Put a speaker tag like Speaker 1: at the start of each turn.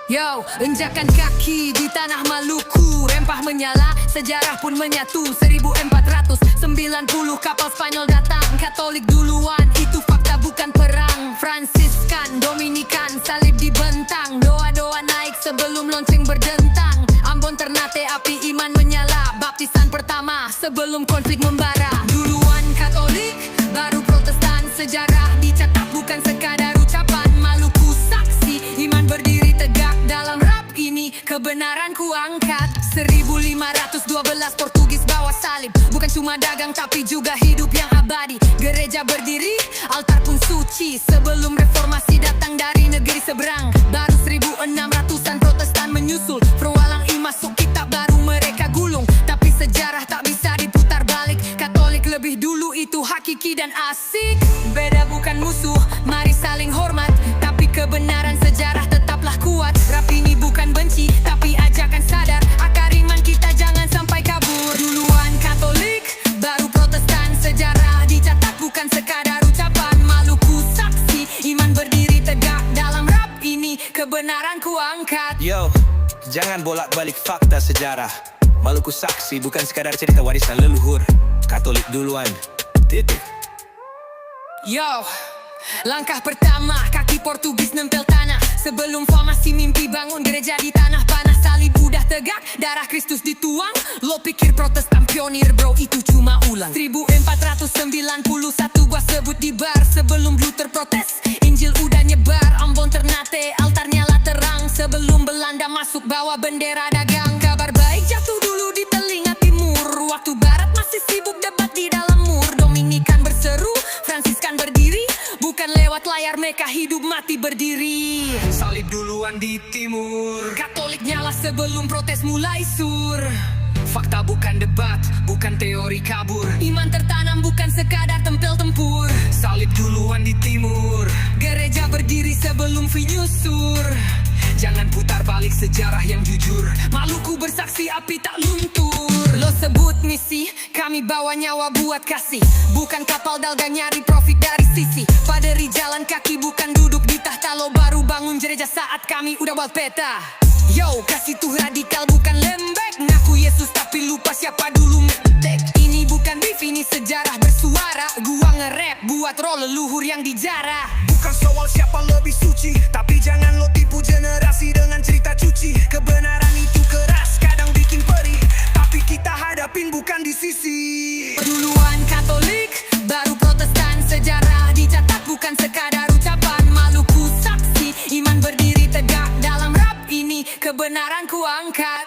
Speaker 1: Yo, injakan kaki di tanah Maluku. Rempah menyala, sejarah pun menyatu. 1490 kapal Spanyol datang. Katolik duluan, itu fakta bukan perang. Fransiskan, Dominikan, salib dibentang. Doa-doa naik sebelum lonceng berdentang. Ambon Ternate, api iman menyala. Baptisan pertama sebelum konflik membara. Duluan Katolik, baru Protestan. Sejarah dicatat bukan sekadar ucapan. Maluku saksi, iman berdiri tegak dalam rap ini. Kebenaran ku angkat. 1512 Portugis bawa salib. Bukan cuma dagang tapi juga hidup yang abadi. Gereja berdiri, altar pun suci. Sebelum reformasi datang dari negeri seberang. Baru 1600-an Protestan menyusul. Perwalang masuk kitab baru mereka gulung. Tapi sejarah tak bisa diputar balik. Katolik lebih dulu, itu hakiki dan asik. Beda bukan musuh, mari saling hormat. Tapi kebenaran sejarah tetaplah kuat. Rap ini bukan benci, tapi ajakan sadar. Akar iman kita jangan sampai kabur. Duluan Katolik, baru Protestan. Sejarah dicatat bukan sekadar ucapan. Maluku saksi, iman berdiri tegak dalam rap ini. Kebenaran ku angkat.
Speaker 2: Yo, jangan bolak-balik fakta sejarah. Maluku saksi bukan sekadar cerita warisan leluhur. Katolik duluan, titik.
Speaker 1: Yo, langkah pertama, kaki Portugis nempel tanah. Sebelum formasi mimpi bangun gereja di tanah panas. Salib udah tegak, darah Kristus dituang. Lo pikir Protestan pionir bro, itu cuma ulang. 1491 gua sebut di bar. Sebelum Luther protes, Injil udah nyebar. Ambon Ternate, altar nyala terang. Sebelum Belanda masuk bawa bendera dagang. Kabar baik jatuh dulu di telinga timur. Waktu barat masih sibuk debat di dalam mur. Dominikan berseru, Fransiskan berdiri. Bukan lewat layar, mereka hidup mati berdiri.
Speaker 2: Salib duluan di timur.
Speaker 1: Katolik nyala sebelum protes mulai sur.
Speaker 2: Fakta bukan debat, bukan teori kabur.
Speaker 1: Iman tertanam bukan sekadar tempel tempur.
Speaker 2: Salib duluan di timur.
Speaker 1: Gereja berdiri sebelum nyusur.
Speaker 2: Jangan putar balik sejarah yang jujur.
Speaker 1: Maluku bersaksi, api tak luntur. Lo sebut misi, kami bawa nyawa buat kasih. Bukan kapal dagang nyari profit dari sisi. Paderi jalan kaki bukan duduk di tahta. Lo baru bangun gereja saat kami udah buat peta. Yo, kasih tuh radikal bukan lembek. Ngaku Yesus tapi lupa siapa dulu metek. Ini bukan beef, ini sejarah bersuara. Gua nge-rap buat roh leluhur yang dijarah.
Speaker 2: Bukan soal siapa lebih suci, tapi jangan lo tipu generasi dengan cerita cuci. Kebenaran itu keras, kadang bikin perih. Tapi kita hadapin bukan di sisi.
Speaker 1: Duluan Katolik, baru Protestan. Sejarah dicatat bukan sekadar ucapan. Maluku saksi, iman berdiri tegak dalam rap ini. Kebenaran ku angkat.